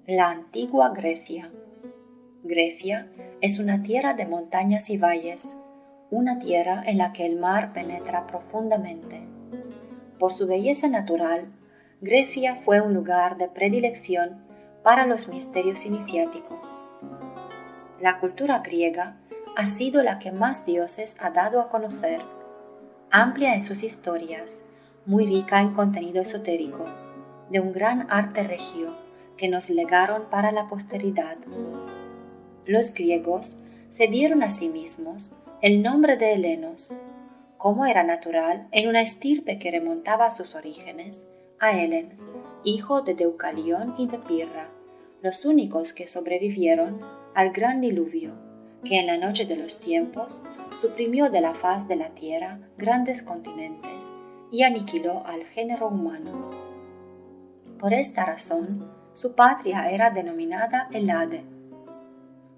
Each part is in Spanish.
La antigua Grecia. Grecia es una tierra de montañas y valles, una tierra en la que el mar penetra profundamente. Por su belleza natural, Grecia fue un lugar de predilección para los misterios iniciáticos. La cultura griega ha sido la que más dioses ha dado a conocer, amplia en sus historias, muy rica en contenido esotérico, de un gran arte regio que nos legaron para la posteridad. Los griegos se dieron a sí mismos el nombre de helenos, como era natural en una estirpe que remontaba a sus orígenes, a Helen, hijo de Deucalión y de Pirra, los únicos que sobrevivieron al gran diluvio, que en la noche de los tiempos suprimió de la faz de la tierra grandes continentes y aniquiló al género humano. Por esta razón, su patria era denominada Helade.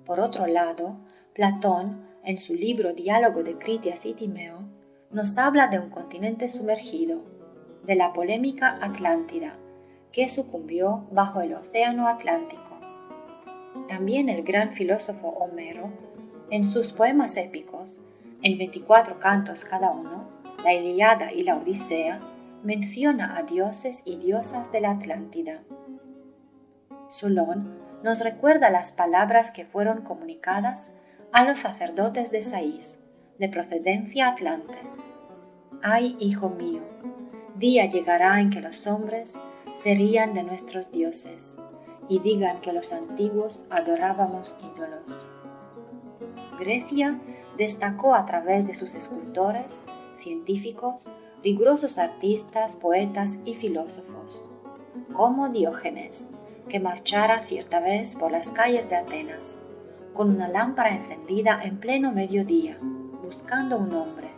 Por otro lado, Platón, en su libro Diálogo de Critias y Timeo, nos habla de un continente sumergido, de la polémica Atlántida, que sucumbió bajo el océano Atlántico. También el gran filósofo Homero, en sus poemas épicos, en 24 cantos cada uno, la Ilíada y la Odisea, menciona a dioses y diosas de la Atlántida. Solón nos recuerda las palabras que fueron comunicadas a los sacerdotes de Saís, de procedencia atlante. Ay, hijo mío, día llegará en que los hombres se rían de nuestros dioses y digan que los antiguos adorábamos ídolos. Grecia destacó a través de sus escultores, científicos, rigurosos artistas, poetas y filósofos, como Diógenes, que marchara cierta vez por las calles de Atenas, con una lámpara encendida en pleno mediodía, buscando un hombre.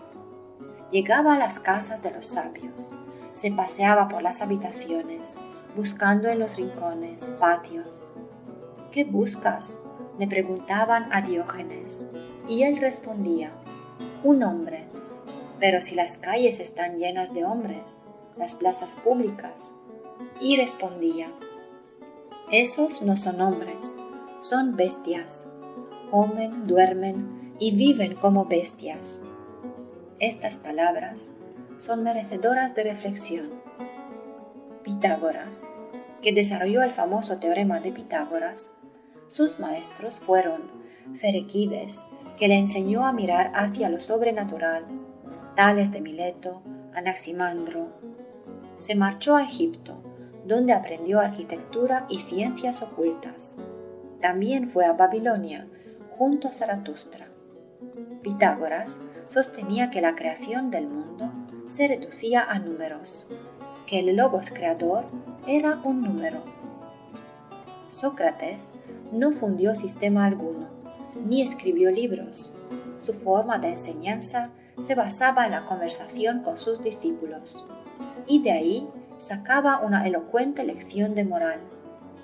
Llegaba a las casas de los sabios, se paseaba por las habitaciones, buscando en los rincones, patios. ¿Qué buscas?, le preguntaban a Diógenes, y él respondía, un hombre. Pero si las calles están llenas de hombres, las plazas públicas. Y respondía, esos no son hombres, son bestias. Comen, duermen y viven como bestias. Estas palabras son merecedoras de reflexión. Pitágoras, que desarrolló el famoso teorema de Pitágoras, sus maestros fueron Ferequides, que le enseñó a mirar hacia lo sobrenatural, Tales de Mileto, Anaximandro. Se marchó a Egipto, donde aprendió arquitectura y ciencias ocultas. También fue a Babilonia, junto a Zaratustra. Pitágoras sostenía que la creación del mundo se reducía a números, que el logos creador era un número. Sócrates no fundió sistema alguno, ni escribió libros. Su forma de enseñanza se basaba en la conversación con sus discípulos, y de ahí sacaba una elocuente lección de moral,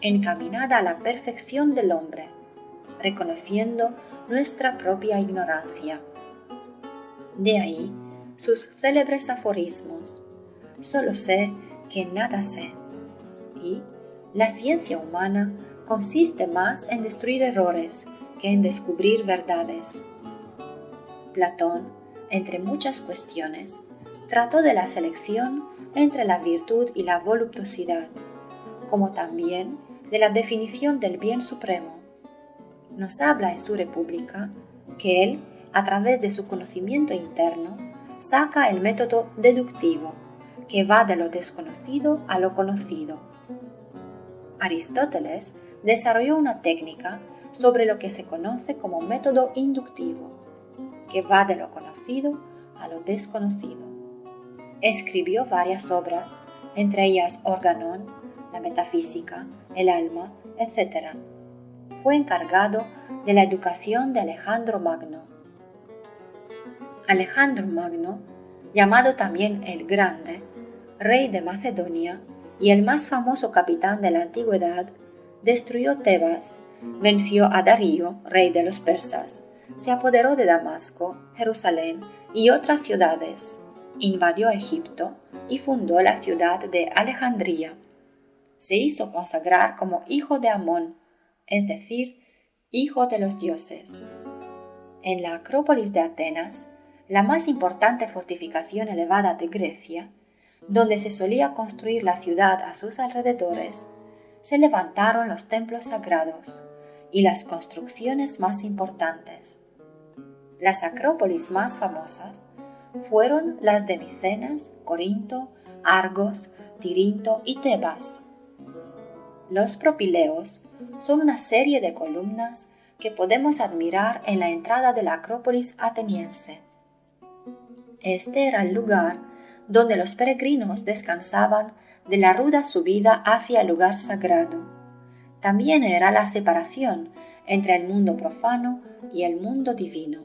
encaminada a la perfección del hombre, reconociendo nuestra propia ignorancia. De ahí sus célebres aforismos, solo sé que nada sé, y la ciencia humana consiste más en destruir errores que en descubrir verdades. Platón, entre muchas cuestiones, trató de la selección entre la virtud y la voluptuosidad, como también de la definición del bien supremo. Nos habla en su República que él, a través de su conocimiento interno, saca el método deductivo, que va de lo desconocido a lo conocido. Aristóteles desarrolló una técnica sobre lo que se conoce como método inductivo, que va de lo conocido a lo desconocido. Escribió varias obras, entre ellas Organón, la metafísica, el alma, etc. fue encargado de la educación de Alejandro Magno. Alejandro Magno, llamado también el Grande, rey de Macedonia y el más famoso capitán de la antigüedad, destruyó Tebas, venció a Darío, rey de los persas, se apoderó de Damasco, Jerusalén y otras ciudades, invadió Egipto y fundó la ciudad de Alejandría. Se hizo consagrar como hijo de Amón, es decir, hijo de los dioses. En la Acrópolis de Atenas, la más importante fortificación elevada de Grecia, donde se solía construir la ciudad a sus alrededores, se levantaron los templos sagrados y las construcciones más importantes. Las acrópolis más famosas fueron las de Micenas, Corinto, Argos, Tirinto y Tebas. Los propileos son una serie de columnas que podemos admirar en la entrada de la Acrópolis ateniense. Este era el lugar donde los peregrinos descansaban de la ruda subida hacia el lugar sagrado. También era la separación entre el mundo profano y el mundo divino.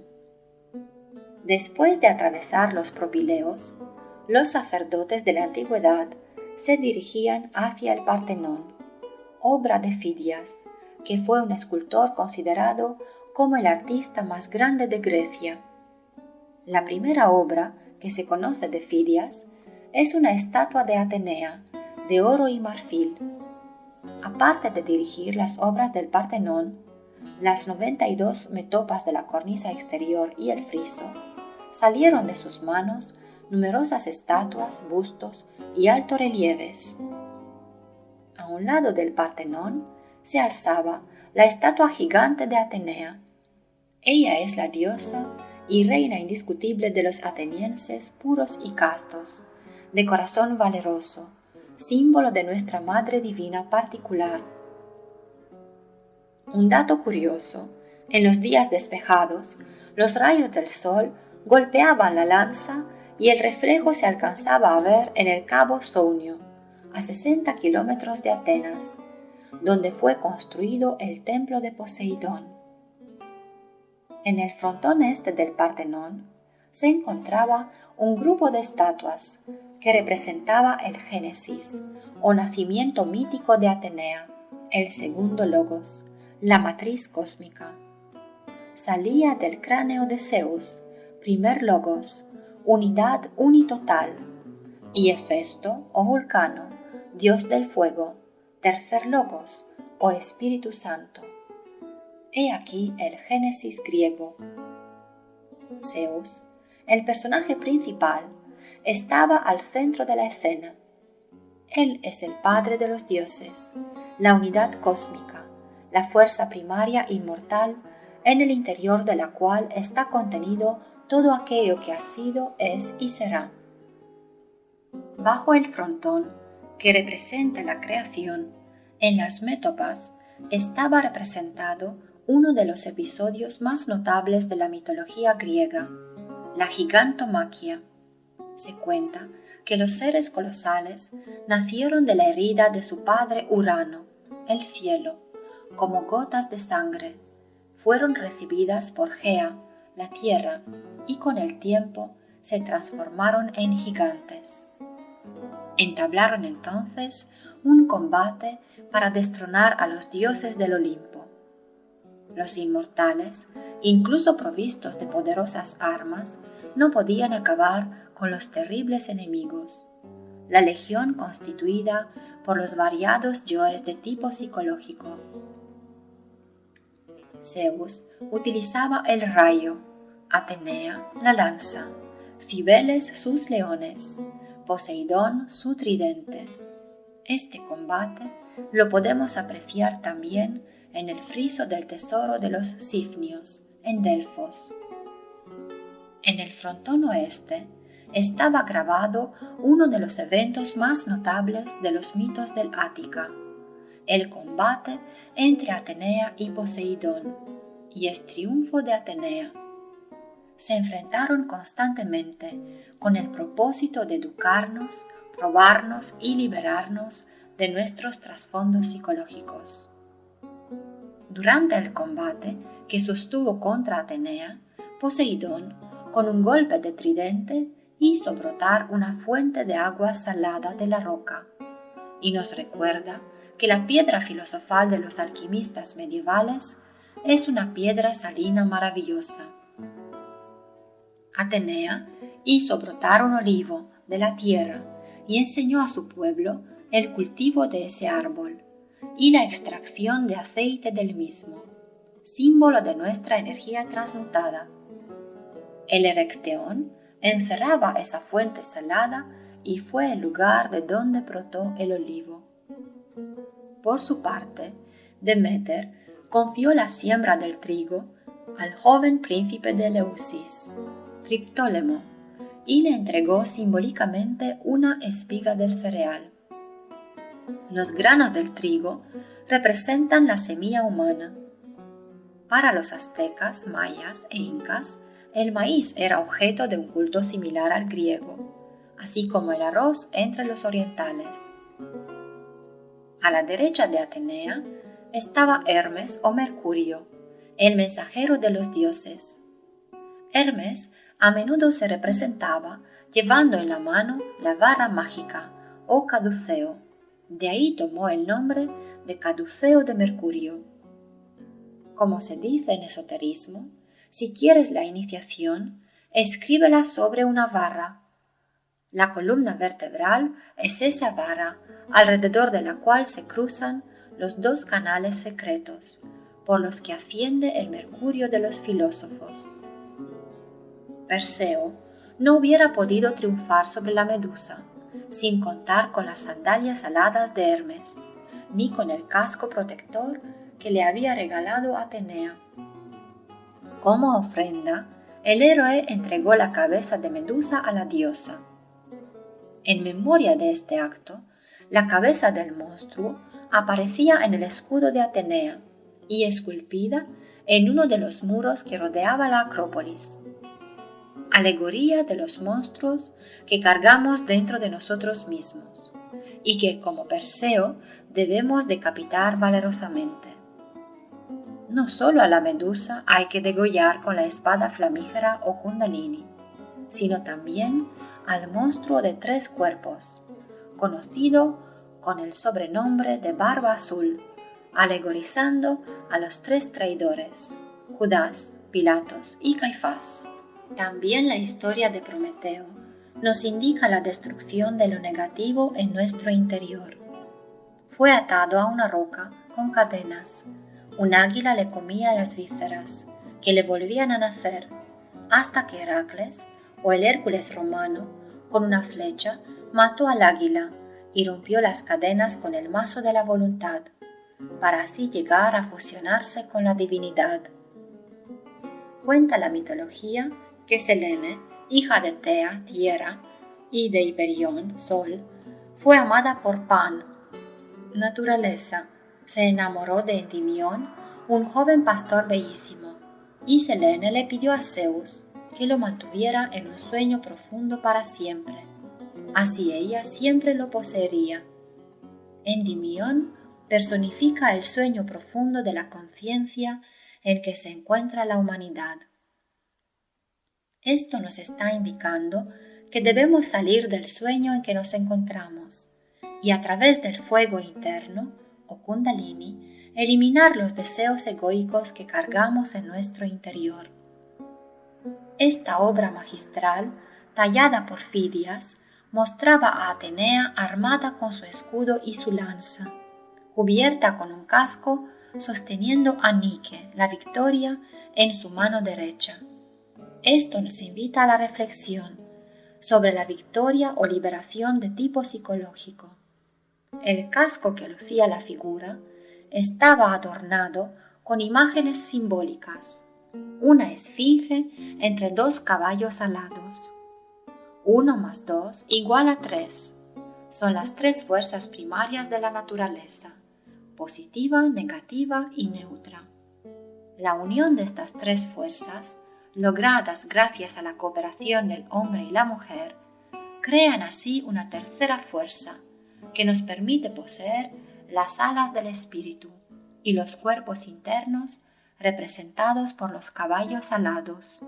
Después de atravesar los propileos, los sacerdotes de la antigüedad se dirigían hacia el Partenón, obra de Fidias, que fue un escultor considerado como el artista más grande de Grecia. La primera obra que se conoce de Fidias es una estatua de Atenea, de oro y marfil. Aparte de dirigir las obras del Partenón, las 92 metopas de la cornisa exterior y el friso, salieron de sus manos numerosas estatuas, bustos y altorrelieves. A un lado del Partenón se alzaba la estatua gigante de Atenea. Ella es la diosa y reina indiscutible de los atenienses puros y castos, de corazón valeroso, símbolo de nuestra Madre Divina particular. Un dato curioso: en los días despejados, los rayos del sol golpeaban la lanza y el reflejo se alcanzaba a ver en el cabo Sounio, a 60 kilómetros de Atenas, donde fue construido el templo de Poseidón. En el frontón este del Partenón se encontraba un grupo de estatuas que representaba el Génesis, o nacimiento mítico de Atenea, el segundo logos, la matriz cósmica. Salía del cráneo de Zeus, primer logos, unidad unitotal, y Hefesto o Vulcano, dios del fuego, tercer logos o Espíritu Santo. He aquí el Génesis griego. Zeus, el personaje principal, estaba al centro de la escena. Él es el padre de los dioses, la unidad cósmica, la fuerza primaria inmortal en el interior de la cual está contenido todo aquello que ha sido, es y será. Bajo el frontón, que representa la creación, en las métopas estaba representado uno de los episodios más notables de la mitología griega, la gigantomaquia. Se cuenta que los seres colosales nacieron de la herida de su padre Urano, el cielo, como gotas de sangre, fueron recibidas por Gea, la tierra, y con el tiempo se transformaron en gigantes. Entablaron entonces un combate para destronar a los dioses del Olimpo. Los inmortales, incluso provistos de poderosas armas, no podían acabar con los terribles enemigos, la legión constituida por los variados yoes de tipo psicológico. Zeus utilizaba el rayo, Atenea la lanza, Cibeles sus leones, Poseidón su tridente. Este combate lo podemos apreciar también en el friso del tesoro de los Sifnios, en Delfos. En el frontón oeste estaba grabado uno de los eventos más notables de los mitos del Ática, el combate entre Atenea y Poseidón, y el triunfo de Atenea. Se enfrentaron constantemente con el propósito de educarnos, probarnos y liberarnos de nuestros trasfondos psicológicos. Durante el combate que sostuvo contra Atenea, Poseidón, con un golpe de tridente, hizo brotar una fuente de agua salada de la roca, y nos recuerda que la piedra filosofal de los alquimistas medievales es una piedra salina maravillosa. Atenea hizo brotar un olivo de la tierra y enseñó a su pueblo el cultivo de ese árbol y la extracción de aceite del mismo, símbolo de nuestra energía transmutada. El Erecteón encerraba esa fuente salada y fue el lugar de donde brotó el olivo. Por su parte, Deméter confió la siembra del trigo al joven príncipe de Eleusis, Triptólemo, y le entregó simbólicamente una espiga del cereal. Los granos del trigo representan la semilla humana. Para los aztecas, mayas e incas, el maíz era objeto de un culto similar al griego, así como el arroz entre los orientales. A la derecha de Atenea estaba Hermes o Mercurio, el mensajero de los dioses. Hermes a menudo se representaba llevando en la mano la barra mágica o caduceo. De ahí tomó el nombre de caduceo de Mercurio. Como se dice en esoterismo, si quieres la iniciación, escríbela sobre una barra. La columna vertebral es esa barra alrededor de la cual se cruzan los dos canales secretos por los que asciende el Mercurio de los filósofos. Perseo no hubiera podido triunfar sobre la Medusa sin contar con las sandalias aladas de Hermes, ni con el casco protector que le había regalado Atenea. Como ofrenda, el héroe entregó la cabeza de Medusa a la diosa. En memoria de este acto, la cabeza del monstruo aparecía en el escudo de Atenea y esculpida en uno de los muros que rodeaba la Acrópolis. Alegoría de los monstruos que cargamos dentro de nosotros mismos y que, como Perseo, debemos decapitar valerosamente. No solo a la Medusa hay que degollar con la espada flamígera o Kundalini, sino también al monstruo de 3 cuerpos, conocido con el sobrenombre de Barba Azul, alegorizando a los 3 traidores, Judas, Pilatos y Caifás. También la historia de Prometeo nos indica la destrucción de lo negativo en nuestro interior. Fue atado a una roca con cadenas. Un águila le comía las vísceras, que le volvían a nacer, hasta que Heracles, o el Hércules romano, con una flecha, mató al águila y rompió las cadenas con el mazo de la voluntad, para así llegar a fusionarse con la divinidad. Cuenta la mitología que Selene, hija de Tea, tierra, y de Hiperión, sol, fue amada por Pan, naturaleza. Se enamoró de Endimión, un joven pastor bellísimo, y Selene le pidió a Zeus que lo mantuviera en un sueño profundo para siempre. Así ella siempre lo poseería. Endimión personifica el sueño profundo de la conciencia en que se encuentra la humanidad. Esto nos está indicando que debemos salir del sueño en que nos encontramos y a través del fuego interno, o Kundalini, eliminar los deseos egoicos que cargamos en nuestro interior. Esta obra magistral, tallada por Fidias, mostraba a Atenea armada con su escudo y su lanza, cubierta con un casco, sosteniendo a Nike, la victoria, en su mano derecha. Esto nos invita a la reflexión sobre la victoria o liberación de tipo psicológico. El casco que lucía la figura estaba adornado con imágenes simbólicas, una esfinge entre 2 caballos alados. 1 más 2 igual a 3. Son las 3 fuerzas primarias de la naturaleza, positiva, negativa y neutra. La unión de estas 3 fuerzas, logradas gracias a la cooperación del hombre y la mujer, crean así una tercera fuerza que nos permite poseer las alas del espíritu y los cuerpos internos representados por los caballos alados.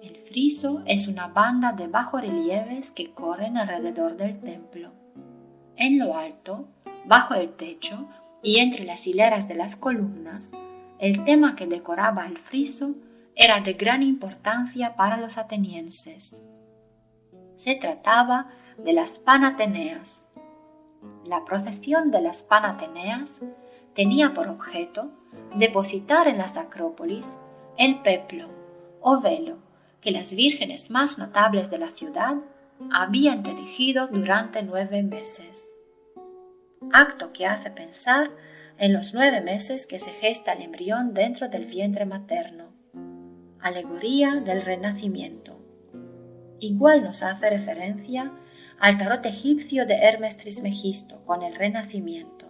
El friso es una banda de bajorrelieves que corren alrededor del templo. En lo alto, bajo el techo y entre las hileras de las columnas, el tema que decoraba el friso era de gran importancia para los atenienses. Se trataba de las Panateneas. La procesión de las Panateneas tenía por objeto depositar en las acrópolis el peplo o velo que las vírgenes más notables de la ciudad habían tejido durante 9 meses. Acto que hace pensar en los 9 meses que se gesta el embrión dentro del vientre materno, alegoría del renacimiento. Igual nos hace referencia al tarot egipcio de Hermes Trismegisto con el renacimiento.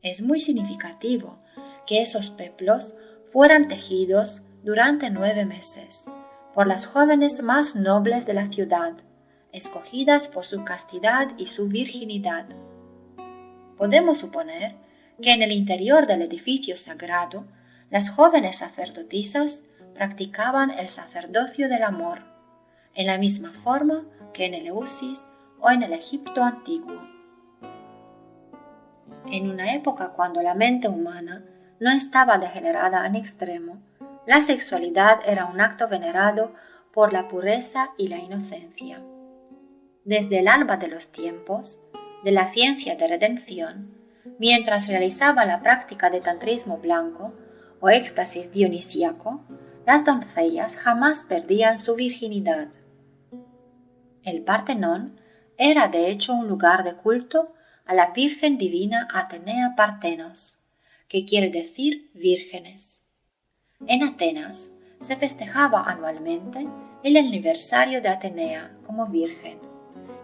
Es muy significativo que esos peplos fueran tejidos durante 9 meses por las jóvenes más nobles de la ciudad, escogidas por su castidad y su virginidad. Podemos suponer que en el interior del edificio sagrado las jóvenes sacerdotisas practicaban el sacerdocio del amor, en la misma forma que en Eleusis o en el Egipto antiguo. En una época cuando la mente humana no estaba degenerada en extremo, la sexualidad era un acto venerado por la pureza y la inocencia. Desde el alba de los tiempos, de la ciencia de redención, mientras realizaba la práctica de tantrismo blanco o éxtasis dionisíaco, las doncellas jamás perdían su virginidad. El Partenón era de hecho un lugar de culto a la Virgen Divina Atenea Partenos, que quiere decir vírgenes. En Atenas se festejaba anualmente el aniversario de Atenea como virgen,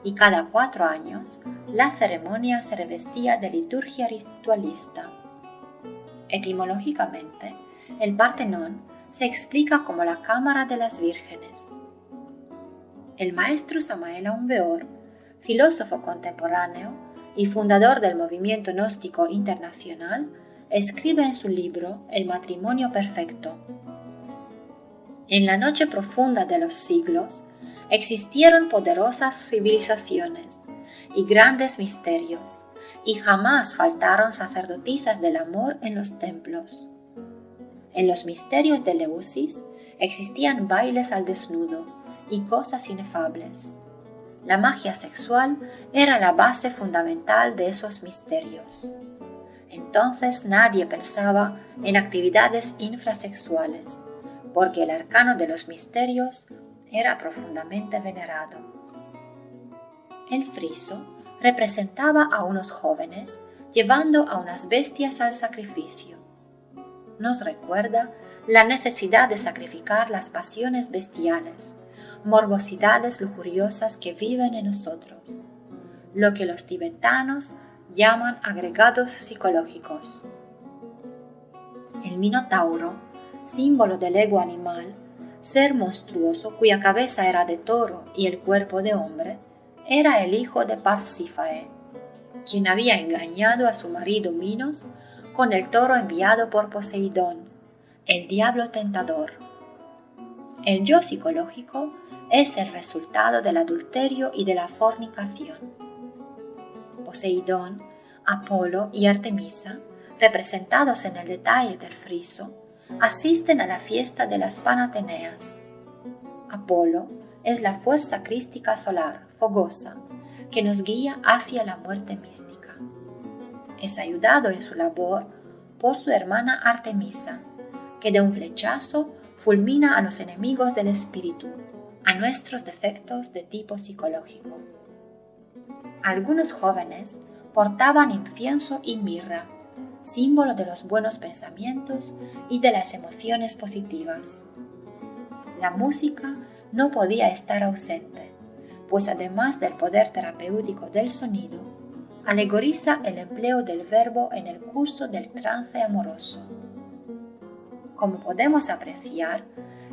y cada 4 años la ceremonia se revestía de liturgia ritualista. Etimológicamente, el Partenón se explica como la cámara de las vírgenes. El maestro Samael Aumbeor, filósofo contemporáneo y fundador del movimiento gnóstico internacional, escribe en su libro El matrimonio perfecto. En la noche profunda de los siglos existieron poderosas civilizaciones y grandes misterios, y jamás faltaron sacerdotisas del amor en los templos. En los misterios de Eleusis existían bailes al desnudo y cosas inefables. La magia sexual era la base fundamental de esos misterios. Entonces nadie pensaba en actividades infrasexuales, porque el arcano de los misterios era profundamente venerado. El friso representaba a unos jóvenes llevando a unas bestias al sacrificio. Nos recuerda la necesidad de sacrificar las pasiones bestiales, morbosidades lujuriosas que viven en nosotros, lo que los tibetanos llaman agregados psicológicos. El Minotauro, símbolo del ego animal, ser monstruoso cuya cabeza era de toro y el cuerpo de hombre, era el hijo de Parsífae, quien había engañado a su marido Minos con el toro enviado por Poseidón, el diablo tentador. El yo psicológico es el resultado del adulterio y de la fornicación. Poseidón, Apolo y Artemisa, representados en el detalle del friso, asisten a la fiesta de las Panateneas. Apolo es la fuerza crística solar, fogosa, que nos guía hacia la muerte mística. Es ayudado en su labor por su hermana Artemisa, que de un flechazo fulmina a los enemigos del espíritu, a nuestros defectos de tipo psicológico. Algunos jóvenes portaban incienso y mirra, símbolo de los buenos pensamientos y de las emociones positivas. La música no podía estar ausente, pues además del poder terapéutico del sonido, alegoriza el empleo del verbo en el curso del trance amoroso. Como podemos apreciar,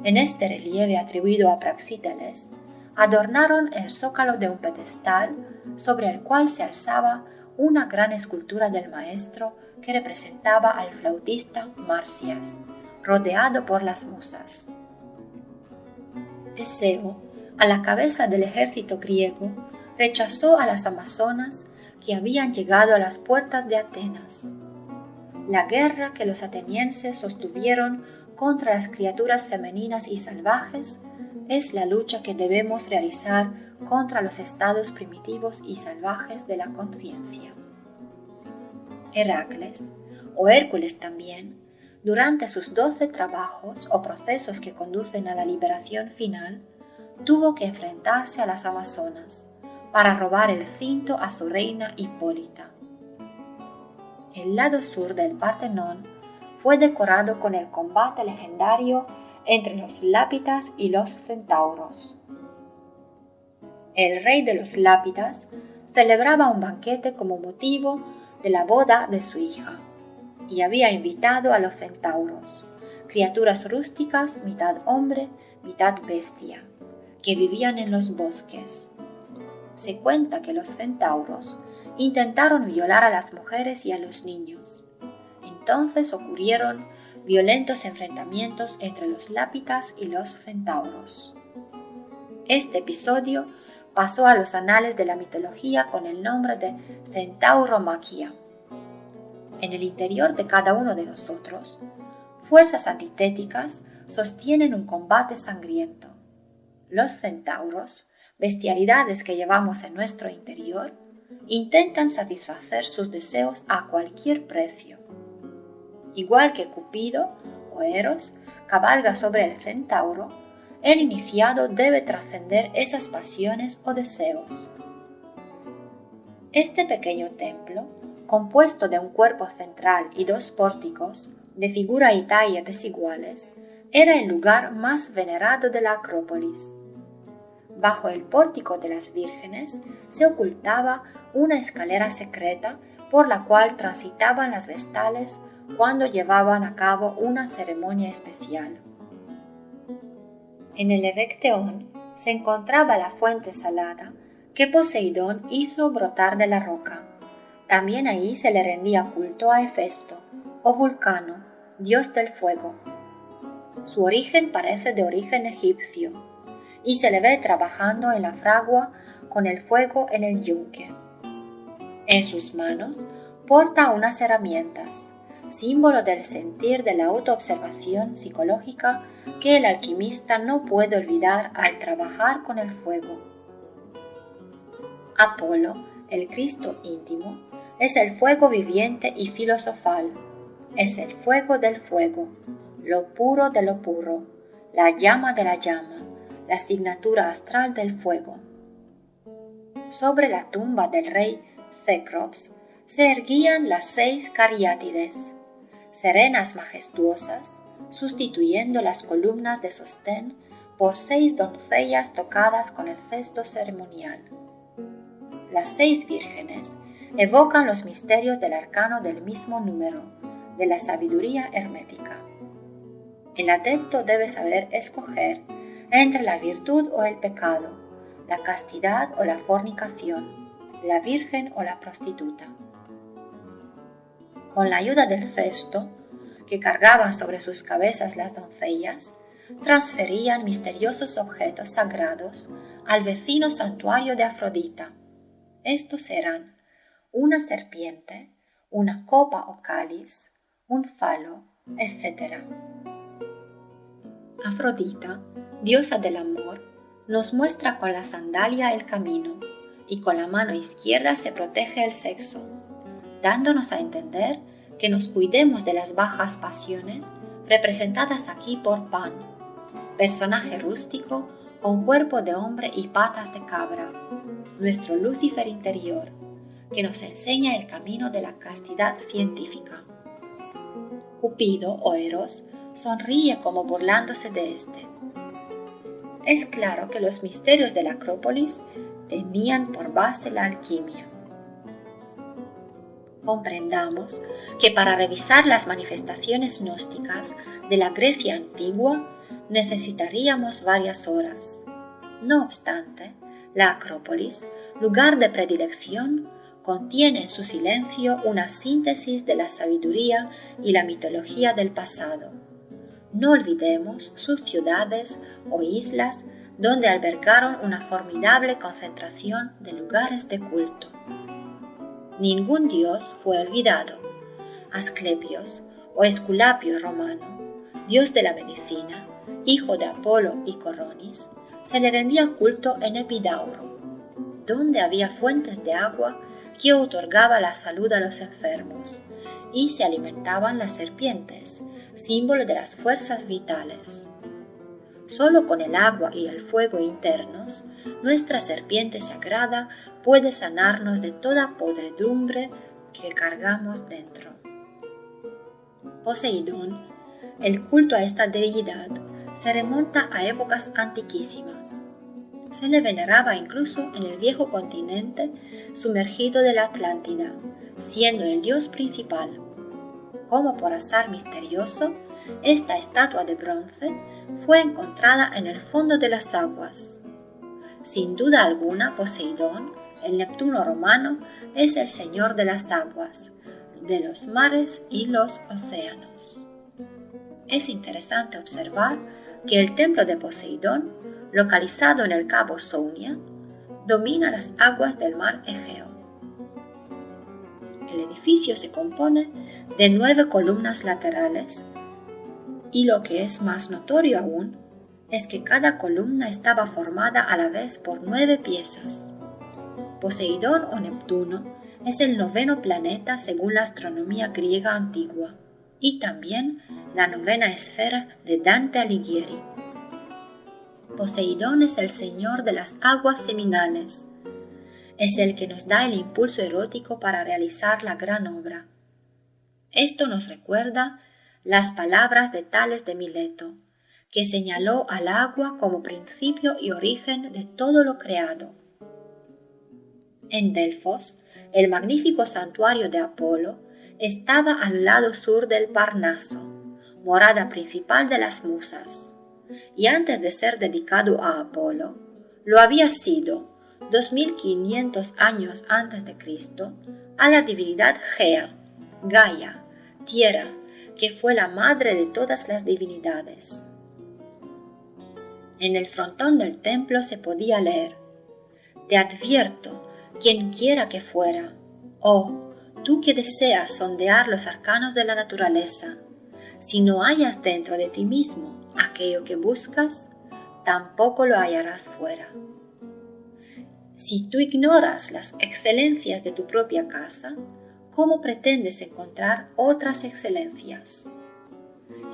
en este relieve atribuido a Praxíteles, adornaron el zócalo de un pedestal sobre el cual se alzaba una gran escultura del maestro que representaba al flautista Marcias, rodeado por las musas. Teseo, a la cabeza del ejército griego, rechazó a las amazonas que habían llegado a las puertas de Atenas. La guerra que los atenienses sostuvieron contra las criaturas femeninas y salvajes es la lucha que debemos realizar contra los estados primitivos y salvajes de la conciencia. Heracles, o Hércules también, durante sus 12 trabajos o procesos que conducen a la liberación final, tuvo que enfrentarse a las amazonas para robar el cinto a su reina Hipólita. El lado sur del Partenón fue decorado con el combate legendario entre los lápidas y los centauros. El rey de los lápidas celebraba un banquete como motivo de la boda de su hija y había invitado a los centauros, criaturas rústicas mitad hombre, mitad bestia, que vivían en los bosques. Se cuenta que los centauros intentaron violar a las mujeres y a los niños. Entonces ocurrieron violentos enfrentamientos entre los lápidas y los centauros. Este episodio pasó a los anales de la mitología con el nombre de Centauromaquia. En el interior de cada uno de nosotros, fuerzas antitéticas sostienen un combate sangriento. Los centauros, bestialidades que llevamos en nuestro interior, intentan satisfacer sus deseos a cualquier precio. Igual que Cupido o Eros cabalga sobre el centauro, el iniciado debe trascender esas pasiones o deseos. Este pequeño templo, compuesto de un cuerpo central y 2 pórticos, de figura y talla desiguales, era el lugar más venerado de la Acrópolis. Bajo el pórtico de las vírgenes se ocultaba una escalera secreta por la cual transitaban las vestales cuando llevaban a cabo una ceremonia especial. En el Erecteón se encontraba la fuente salada que Poseidón hizo brotar de la roca. También ahí se le rendía culto a Hefesto, o Vulcano, dios del fuego. Su origen parece de origen egipcio, y se le ve trabajando en la fragua con el fuego en el yunque. En sus manos porta unas herramientas, símbolo del sentir de la autoobservación psicológica que el alquimista no puede olvidar al trabajar con el fuego. Apolo, el Cristo íntimo, es el fuego viviente y filosofal, es el fuego del fuego, lo puro de lo puro, la llama de la llama, la asignatura astral del fuego. Sobre la tumba del rey Cécrops se erguían las 6 cariátides, serenas majestuosas, sustituyendo las columnas de sostén por 6 doncellas tocadas con el cesto ceremonial. Las 6 vírgenes evocan los misterios del arcano del mismo número, de la sabiduría hermética. El adepto debe saber escoger entre la virtud o el pecado, la castidad o la fornicación, la virgen o la prostituta. Con la ayuda del cesto, que cargaban sobre sus cabezas las doncellas, transferían misteriosos objetos sagrados al vecino santuario de Afrodita. Estos eran una serpiente, una copa o cáliz, un falo, etc. Afrodita, diosa del amor, nos muestra con la sandalia el camino y con la mano izquierda se protege el sexo, dándonos a entender que nos cuidemos de las bajas pasiones representadas aquí por Pan, personaje rústico con cuerpo de hombre y patas de cabra, nuestro Lucifer interior, que nos enseña el camino de la castidad científica. Cupido o Eros sonríe como burlándose de éste. Es claro que los misterios de la Acrópolis tenían por base la alquimia. Comprendamos que para revisar las manifestaciones gnósticas de la Grecia antigua necesitaríamos varias horas. No obstante, la Acrópolis, lugar de predilección, contiene en su silencio una síntesis de la sabiduría y la mitología del pasado. No olvidemos sus ciudades o islas donde albergaron una formidable concentración de lugares de culto. Ningún dios fue olvidado. Asclepios o Esculapio romano, dios de la medicina, hijo de Apolo y Coronis, se le rendía culto en Epidauro, donde había fuentes de agua que otorgaba la salud a los enfermos, y se alimentaban las serpientes, símbolo de las fuerzas vitales. Solo con el agua y el fuego internos, nuestra serpiente sagrada puede sanarnos de toda podredumbre que cargamos dentro. Poseidón, el culto a esta deidad, se remonta a épocas antiquísimas. Se le veneraba incluso en el viejo continente sumergido de la Atlántida, siendo el dios principal. Como por azar misterioso, esta estatua de bronce fue encontrada en el fondo de las aguas. Sin duda alguna, Poseidón, el Neptuno romano, es el señor de las aguas, de los mares y los océanos. Es interesante observar que el templo de Poseidón, localizado en el cabo Sounia, domina las aguas del mar Egeo. El edificio se compone de 9 columnas laterales y lo que es más notorio aún es que cada columna estaba formada a la vez por 9 piezas. Poseidón o Neptuno es el 9º planeta según la astronomía griega antigua y también la 9ª esfera de Dante Alighieri. Poseidón es el señor de las aguas seminales. Es el que nos da el impulso erótico para realizar la gran obra. Esto nos recuerda las palabras de Tales de Mileto, que señaló al agua como principio y origen de todo lo creado. En Delfos, el magnífico santuario de Apolo estaba al lado sur del Parnaso, morada principal de las musas, y antes de ser dedicado a Apolo, lo había sido, 2500 años antes de Cristo, a la divinidad Gea, Gaia, tierra, que fue la madre de todas las divinidades. En el frontón del templo se podía leer: «Te advierto, quien quiera que fuera, oh, tú que deseas sondear los arcanos de la naturaleza, si no hallas dentro de ti mismo aquello que buscas, tampoco lo hallarás fuera. Si tú ignoras las excelencias de tu propia casa, ¿cómo pretendes encontrar otras excelencias?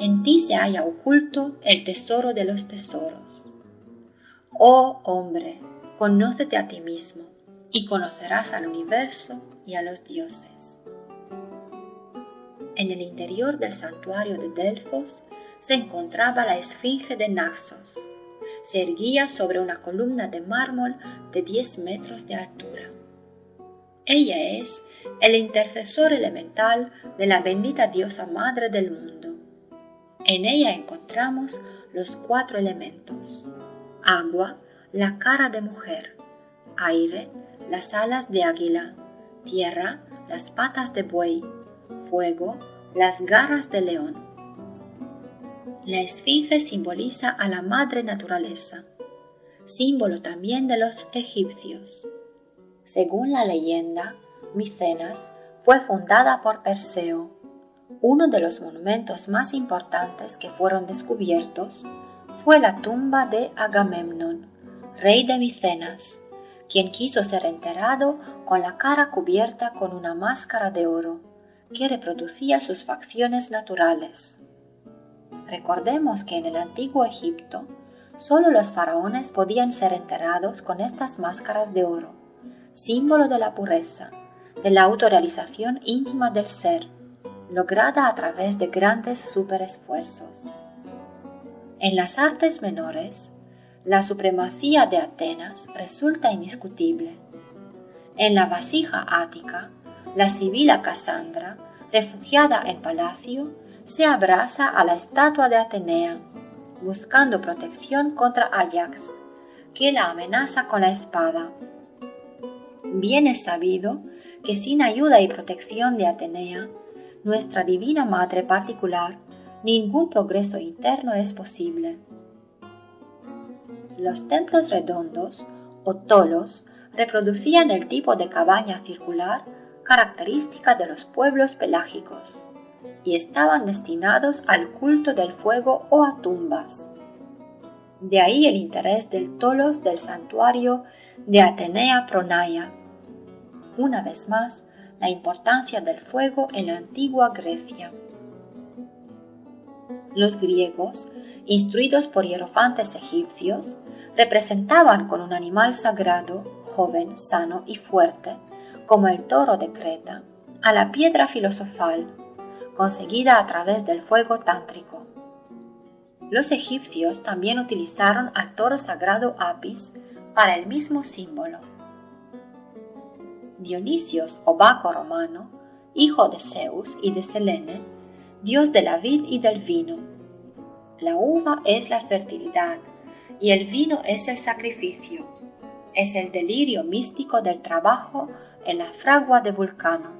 En ti se halla oculto el tesoro de los tesoros. Oh hombre, conócete a ti mismo y conocerás al universo y a los dioses». En el interior del santuario de Delfos se encontraba la esfinge de Naxos. Se erguía sobre una columna de mármol de 10 metros de altura. Ella es el intercesor elemental de la bendita diosa madre del mundo. En ella encontramos los 4 elementos: agua, la cara de mujer; aire, las alas de águila; tierra, las patas de buey; fuego, las garras de león. La esfinge simboliza a la madre naturaleza, símbolo también de los egipcios. Según la leyenda, Micenas fue fundada por Perseo. Uno de los monumentos más importantes que fueron descubiertos fue la tumba de Agamemnón, rey de Micenas, quien quiso ser enterrado con la cara cubierta con una máscara de oro que reproducía sus facciones naturales. Recordemos que en el antiguo Egipto solo los faraones podían ser enterrados con estas máscaras de oro, símbolo de la pureza, de la autorrealización íntima del ser, lograda a través de grandes superesfuerzos. En las artes menores, la supremacía de Atenas resulta indiscutible. En la vasija ática, la sibila Casandra, refugiada en palacio, se abraza a la estatua de Atenea, buscando protección contra Áyax, que la amenaza con la espada. Bien es sabido que sin ayuda y protección de Atenea, nuestra divina madre particular, ningún progreso interno es posible. Los templos redondos o tolos reproducían el tipo de cabaña circular característica de los pueblos pelágicos y estaban destinados al culto del fuego o a tumbas. De ahí el interés del tolos del santuario de Atenea Pronaia. Una vez más, la importancia del fuego en la antigua Grecia. Los griegos, instruidos por hierofantes egipcios, representaban con un animal sagrado, joven, sano y fuerte, como el toro de Creta, a la piedra filosofal, conseguida a través del fuego tántrico. Los egipcios también utilizaron al toro sagrado Apis para el mismo símbolo. Dionisios o Baco romano, hijo de Zeus y de Selene, dios de la vid y del vino. La uva es la fertilidad y el vino es el sacrificio, es el delirio místico del trabajo en la fragua de Vulcano.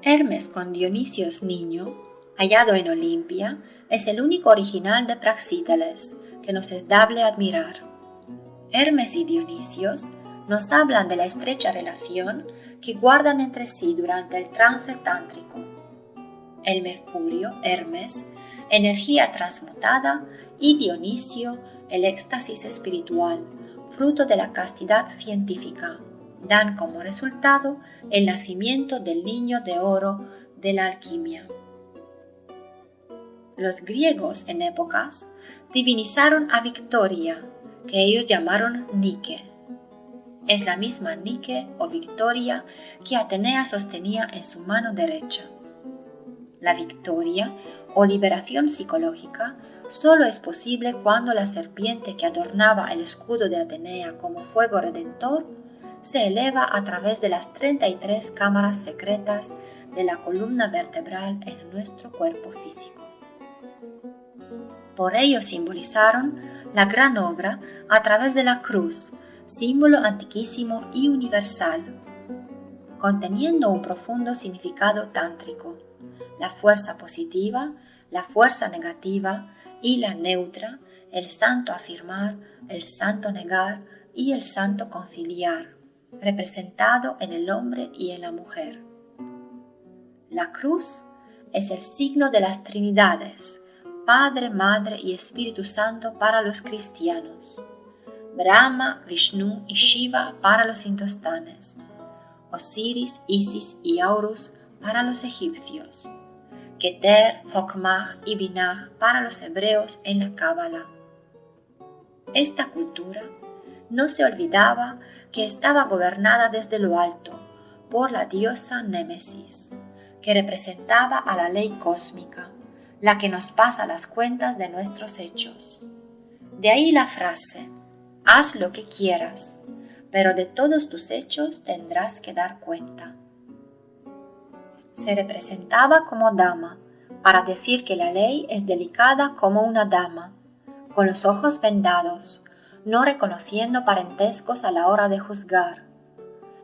Hermes con Dionisios niño, hallado en Olimpia, es el único original de Praxíteles que nos es dable admirar. Hermes y Dionisios nos hablan de la estrecha relación que guardan entre sí durante el trance tántrico. El Mercurio, Hermes, energía transmutada, y Dionisio, el éxtasis espiritual, fruto de la castidad científica, dan como resultado el nacimiento del niño de oro de la alquimia. Los griegos en épocas divinizaron a Victoria, que ellos llamaron Nike. Es la misma Nike o Victoria que Atenea sostenía en su mano derecha. La victoria o liberación psicológica solo es posible cuando la serpiente que adornaba el escudo de Atenea como fuego redentor se eleva a través de las 33 cámaras secretas de la columna vertebral en nuestro cuerpo físico. Por ello simbolizaron la gran obra a través de la cruz, símbolo antiquísimo y universal, conteniendo un profundo significado tántrico, la fuerza positiva, la fuerza negativa y la neutra, el santo afirmar, el santo negar y el santo conciliar, representado en el hombre y en la mujer. La cruz es el signo de las Trinidades, Padre, Madre y Espíritu Santo para los cristianos, Brahma, Vishnu y Shiva para los hindustanes, Osiris, Isis y Horus para los egipcios, Keter, Hokmah y Binah para los hebreos en la Cábala. Esta cultura no se olvidaba que estaba gobernada desde lo alto por la diosa Némesis, que representaba a la ley cósmica, la que nos pasa las cuentas de nuestros hechos. De ahí la frase, haz lo que quieras, pero de todos tus hechos tendrás que dar cuenta. Se representaba como dama, para decir que la ley es delicada como una dama, con los ojos vendados, no reconociendo parentescos a la hora de juzgar.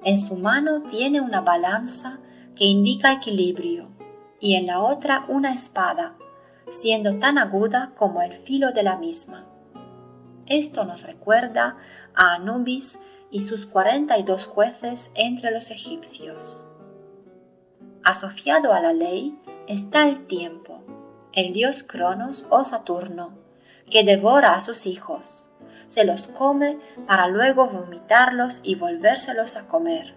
En su mano tiene una balanza que indica equilibrio, y en la otra una espada, siendo tan aguda como el filo de la misma. Esto nos recuerda a Anubis y sus 42 jueces entre los egipcios. Asociado a la ley está el tiempo, el dios Cronos o Saturno, que devora a sus hijos, se los come para luego vomitarlos y volvérselos a comer.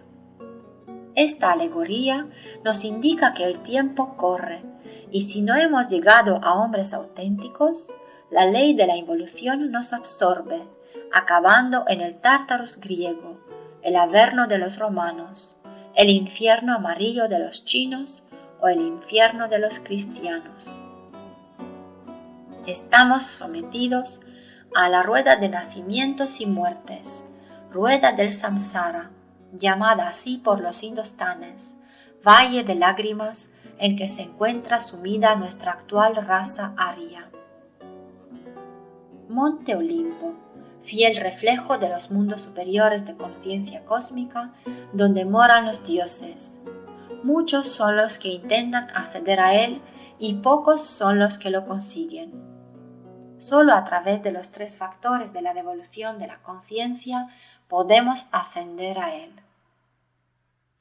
Esta alegoría nos indica que el tiempo corre, y si no hemos llegado a hombres auténticos, la ley de la involución nos absorbe, acabando en el Tártaros griego, el Averno de los romanos, el infierno amarillo de los chinos o el infierno de los cristianos. Estamos sometidos a la rueda de nacimientos y muertes, rueda del samsara, llamada así por los hindustanes, valle de lágrimas en que se encuentra sumida nuestra actual raza aria. Monte Olimpo, fiel reflejo de los mundos superiores de conciencia cósmica donde moran los dioses. Muchos son los que intentan acceder a él y pocos son los que lo consiguen. Solo a través de los 3 factores de la devolución de la conciencia podemos ascender a él.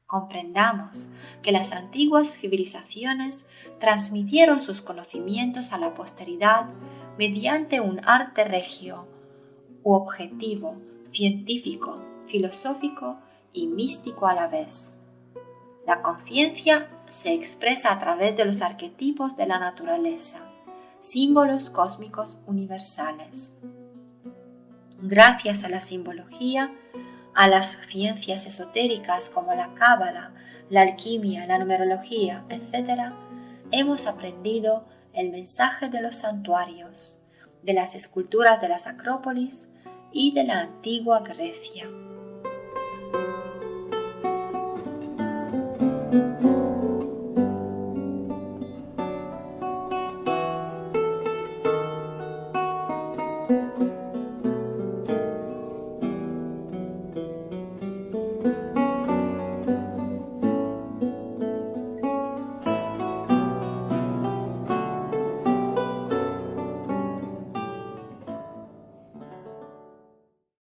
Comprendamos que las antiguas civilizaciones transmitieron sus conocimientos a la posteridad mediante un arte regio u objetivo, científico, filosófico y místico a la vez. La conciencia se expresa a través de los arquetipos de la naturaleza, símbolos cósmicos universales. Gracias a la simbología, a las ciencias esotéricas como la cábala, la alquimia, la numerología, etc., hemos aprendido el mensaje de los santuarios, de las esculturas de las acrópolis y de la antigua Grecia.